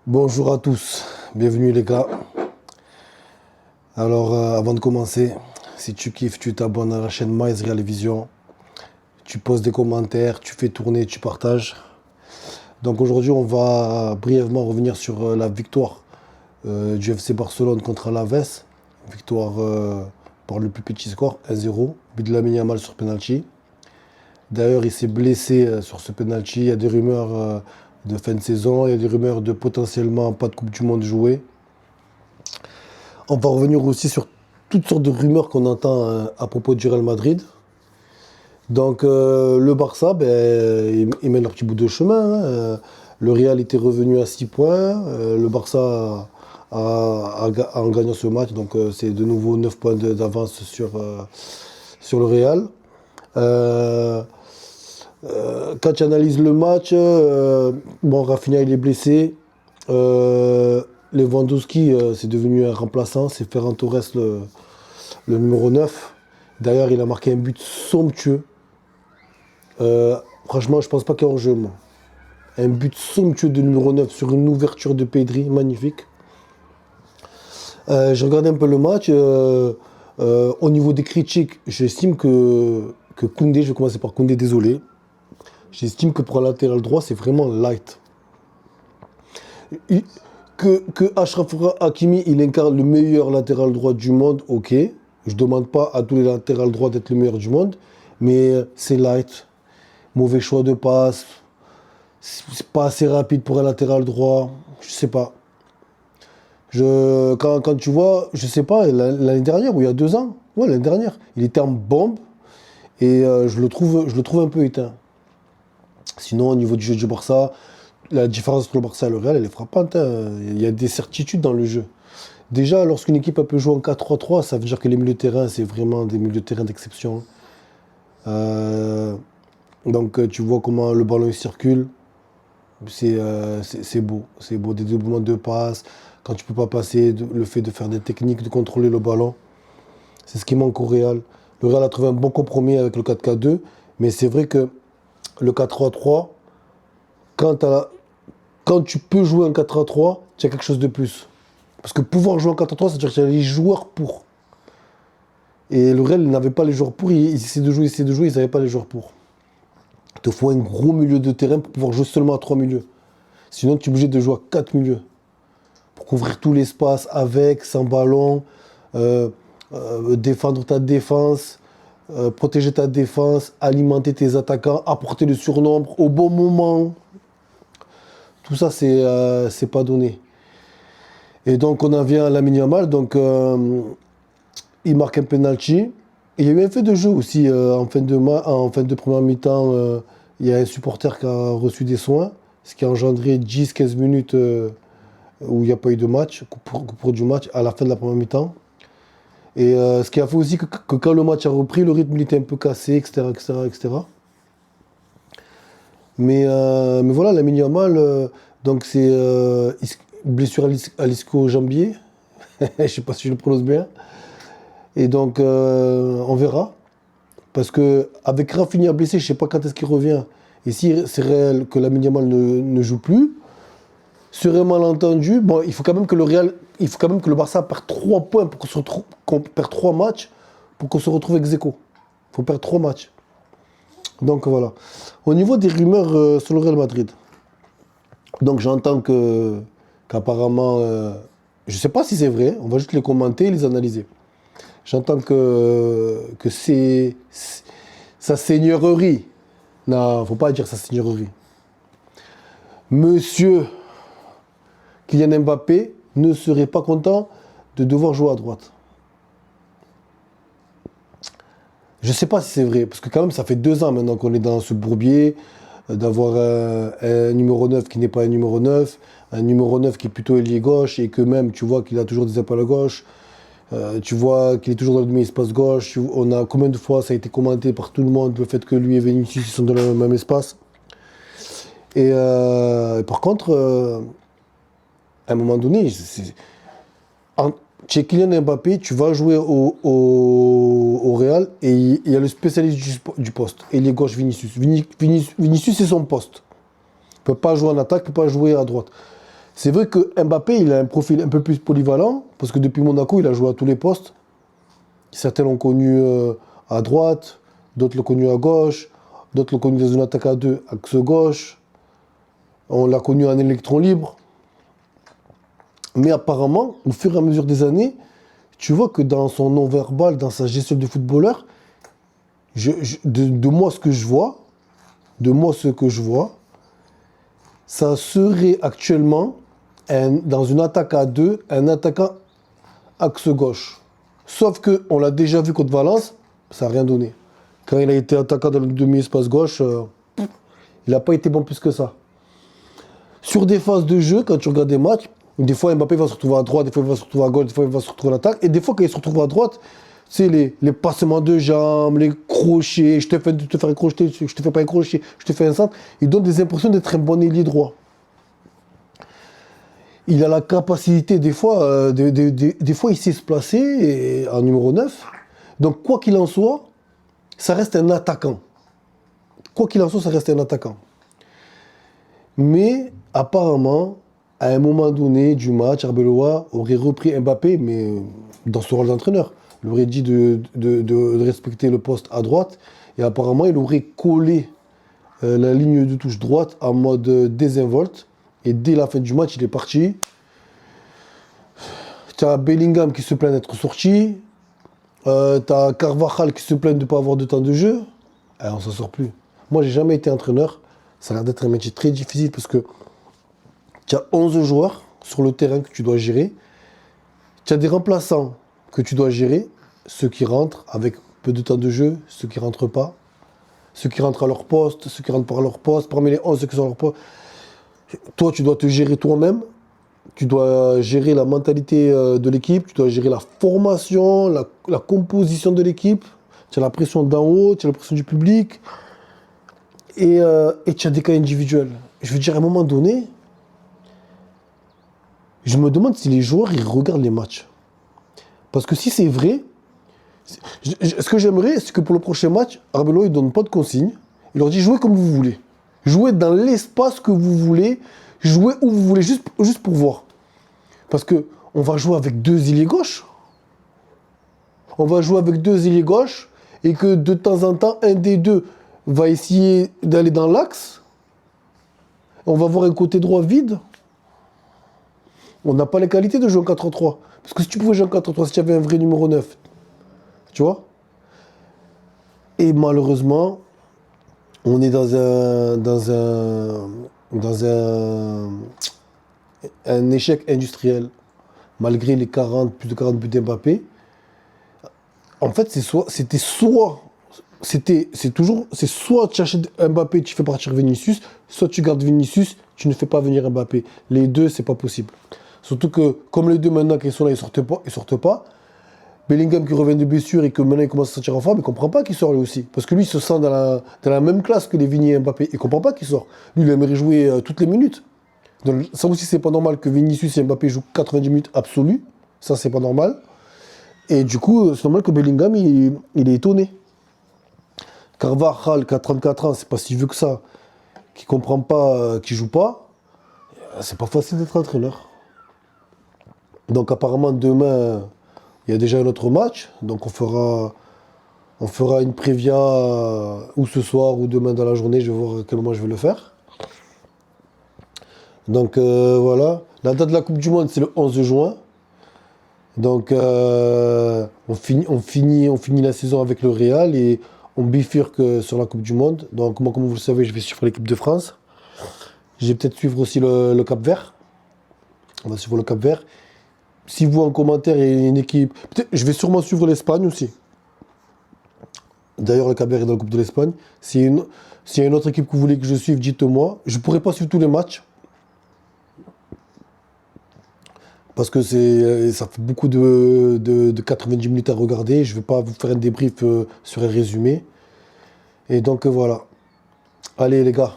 Bonjour à tous, bienvenue les gars. Alors avant de commencer, si tu kiffes, tu t'abonnes à la chaîne Maïs Real Vision, tu poses des commentaires, tu fais tourner, tu partages. Donc aujourd'hui on va brièvement revenir sur la victoire du FC Barcelone contre Alaves. Victoire par le plus petit score, 1-0, but de Lamine Yamal sur penalty. D'ailleurs il s'est blessé sur ce penalty, il y a des rumeurs de fin de saison, il y a des rumeurs de potentiellement pas de Coupe du Monde jouée. On va revenir aussi sur toutes sortes de rumeurs qu'on entend à propos du Real Madrid. Donc le Barça, ils mènent leur petit bout de chemin, hein. Le Real était revenu à 6 points. Le Barça en gagnant ce match, donc c'est de nouveau 9 points d'avance sur le Real. Euh, Quand tu analyses le match, bon, Rafinha il est blessé. Lewandowski, c'est devenu un remplaçant. C'est Ferran Torres, le numéro 9. D'ailleurs, il a marqué un but somptueux. Franchement, je pense pas qu'il y a hors-jeu, moi. Un but somptueux de numéro 9 sur une ouverture de Pedri, magnifique. J'ai regardé un peu le match. Au niveau des critiques, j'estime que Koundé, je vais commencer par Koundé, désolé. J'estime que pour un latéral droit, c'est vraiment light. Il- que Achraf Hakimi, il incarne le meilleur latéral droit du monde, ok. Je demande pas à tous les latérales droits d'être le meilleur du monde, mais c'est light. Mauvais choix de passe, c'est pas assez rapide pour un latéral droit, je sais pas. Quand tu vois, je sais pas, l'année dernière ou il y a 2 ans, ouais, l'année dernière, il était en bombe et je le trouve un peu éteint. Sinon, au niveau du jeu du Barça, la différence entre le Barça et le Real, elle est frappante, hein. Il y a des certitudes dans le jeu. Déjà, lorsqu'une équipe elle peut jouer en 4-3-3, ça veut dire que les milieux de terrain, c'est vraiment des milieux de terrain d'exception. Euh, donc, tu vois comment le ballon il circule. C'est beau. C'est beau. Des doublements de passes. Quand tu peux pas passer, le fait de faire des techniques, de contrôler le ballon. C'est ce qui manque au Real. Le Real a trouvé un bon compromis avec le 4-4-2. Mais c'est vrai que le 4-3-3, quand, quand tu peux jouer en 4-3-3, tu as quelque chose de plus. Parce que pouvoir jouer en 4-3, c'est-à-dire que tu as les joueurs pour. Et le Real n'avait pas les joueurs pour. Ils essayaient de jouer, ils n'avaient pas les joueurs pour. Il te faut un gros milieu de terrain pour pouvoir jouer seulement à 3 milieux. Sinon, tu es obligé de jouer à 4 milieux. Pour couvrir tout l'espace avec, sans ballon, euh, défendre ta défense, protéger ta défense, alimenter tes attaquants, apporter le surnombre au bon moment. Tout ça, c'est pas donné. Et donc, on en vient à Lamine Yamal. Donc, il marque un penalty. Et il y a eu un fait de jeu aussi en fin de première mi-temps. Il y a un supporter qui a reçu des soins, ce qui a engendré 10-15 minutes où il n'y a pas eu de match, pour du match à la fin de la première mi-temps. Et ce qui a fait aussi que quand le match a repris, le rythme il était un peu cassé, etc. etc., etc. Mais voilà, Lamine Yamal, donc c'est blessure à l'ischio-jambier. Je ne sais pas si je le prononce bien. Et donc, on verra. Parce que avec Rafinha blessé, je ne sais pas quand est-ce qu'il revient. Et si c'est réel que Lamine Yamal ne joue plus, serait malentendu, bon, il faut quand même que le Barça perde 3 points pour qu'on perde 3 matchs pour qu'on se retrouve ex aequo. Il faut perdre 3 matchs. Donc voilà. Au niveau des rumeurs sur le Real Madrid, donc j'entends qu'apparemment, je ne sais pas si c'est vrai, on va juste les commenter et les analyser. J'entends que c'est sa seigneurie. Non, faut pas dire sa seigneurie. Monsieur Kylian Mbappé ne serait pas content de devoir jouer à droite. Je ne sais pas si c'est vrai, parce que quand même, ça fait 2 ans maintenant qu'on est dans ce bourbier, d'avoir un numéro 9 qui n'est pas un numéro 9, un numéro 9 qui est plutôt ailier gauche, et que même, tu vois qu'il a toujours des épaules à gauche, tu vois qu'il est toujours dans le demi-espace gauche. On a combien de fois ça a été commenté par tout le monde, le fait que lui et Vinicius ils sont dans le même espace. Et par contre, à un moment donné, chez Kylian Mbappé, tu vas jouer au Real et il y a le spécialiste du poste. Et les gauche Vinicius. Vinicius, c'est son poste. Il ne peut pas jouer en attaque, il ne peut pas jouer à droite. C'est vrai que Mbappé, il a un profil un peu plus polyvalent, parce que depuis Monaco, il a joué à tous les postes. Certains l'ont connu à droite, d'autres l'ont connu à gauche, d'autres l'ont connu dans une attaque à deux, axe gauche. On l'a connu en électron libre. Mais apparemment, au fur et à mesure des années, tu vois que dans son non-verbal, dans sa gestion de footballeur, de moi ce que je vois, ça serait actuellement, dans une attaque à deux, un attaquant axe gauche. Sauf qu'on l'a déjà vu contre Valence, ça n'a rien donné. Quand il a été attaquant dans le demi-espace gauche, il n'a pas été bon plus que ça. Sur des phases de jeu, quand tu regardes des matchs, des fois Mbappé va se retrouver à droite, des fois il va se retrouver à gauche, des fois il va se retrouver à l'attaque. Et des fois quand il se retrouve à droite, c'est les passements de jambes, les crochets, je te fais un crochet, je te fais pas un crochet, je te fais un centre. Il donne des impressions d'être un bon ailier droit. Il a la capacité, des fois, des fois il sait se placer en numéro 9. Donc quoi qu'il en soit, ça reste un attaquant. Quoi qu'il en soit, ça reste un attaquant. Mais apparemment, à un moment donné du match, Arbeloa aurait repris Mbappé, mais dans son rôle d'entraîneur. Il aurait dit de respecter le poste à droite. Et apparemment, il aurait collé la ligne de touche droite en mode désinvolte. Et dès la fin du match, il est parti. Tu as Bellingham qui se plaint d'être sorti. Tu as Carvajal qui se plaint de ne pas avoir de temps de jeu. On ne s'en sort plus. Moi, j'ai jamais été entraîneur. Ça a l'air d'être un métier très difficile parce que tu as 11 joueurs sur le terrain que tu dois gérer. Tu as des remplaçants que tu dois gérer. Ceux qui rentrent avec peu de temps de jeu, ceux qui ne rentrent pas. Ceux qui rentrent à leur poste, ceux qui rentrent pas à leur poste. Parmi les 11, ceux qui sont à leur poste. Toi, tu dois te gérer toi-même. Tu dois gérer la mentalité de l'équipe. Tu dois gérer la formation, la composition de l'équipe. Tu as la pression d'en haut, tu as la pression du public. Et tu as des cas individuels. Je veux dire, à un moment donné, je me demande si les joueurs ils regardent les matchs. Parce que si c'est vrai, ce que j'aimerais, c'est que pour le prochain match, Arbeloa ne donne pas de consignes. Il leur dit jouez comme vous voulez. Jouez dans l'espace que vous voulez. Jouez où vous voulez, juste pour voir. Parce qu'on va jouer avec deux ailiers gauche. On va jouer avec deux ailiers gauche et que de temps en temps, un des deux va essayer d'aller dans l'axe. On va voir un côté droit vide. On n'a pas les qualités de jouer en 4-3. Parce que si tu pouvais jouer en 4-3, si tu avais un vrai numéro 9, tu vois. Et malheureusement, on est dans un échec industriel. Malgré les 40, plus de 40 buts d'Mbappé. En fait, c'est soit tu achètes Mbappé, tu fais partir Vinicius, soit tu gardes Vinicius, tu ne fais pas venir Mbappé. Les deux, c'est pas possible. Surtout que, comme les deux maintenant qui sont là, ils sortent pas. Bellingham qui revient de blessure et que maintenant il commence à se sentir en forme, il ne comprend pas qu'il sort lui aussi. Parce que lui, il se sent dans la même classe que les Vini et Mbappé. Il ne comprend pas qu'il sort. Lui, il aimerait jouer toutes les minutes. Donc, ça aussi, c'est pas normal que Vinicius et Mbappé jouent 90 minutes absolues. Ça, c'est pas normal. Et du coup, c'est normal que Bellingham, il est étonné. Carvajal, qui a 34 ans, c'est pas si vieux que ça, qui comprend pas, qui joue pas, c'est pas facile d'être entraîneur. Donc apparemment demain, il y a déjà un autre match, donc on fera une prévia ou ce soir ou demain dans la journée, je vais voir à quel moment je vais le faire. Donc voilà, la date de la Coupe du Monde c'est le 11 juin. Donc on finit la saison avec le Real et on bifurque sur la Coupe du Monde. Donc moi, comme vous le savez, je vais suivre l'équipe de France. Je vais peut-être suivre aussi le Cap-Vert. On va suivre le Cap-Vert. Si vous, en commentaire, il y a une équipe... Je vais sûrement suivre l'Espagne aussi. D'ailleurs, le Cap-Vert est dans la Coupe de l'Espagne. S'il y a une autre équipe que vous voulez que je suive, dites-moi. Je ne pourrai pas suivre tous les matchs. Parce que ça fait beaucoup de 90 minutes à regarder. Je ne vais pas vous faire un débrief sur un résumé. Et donc voilà. Allez les gars.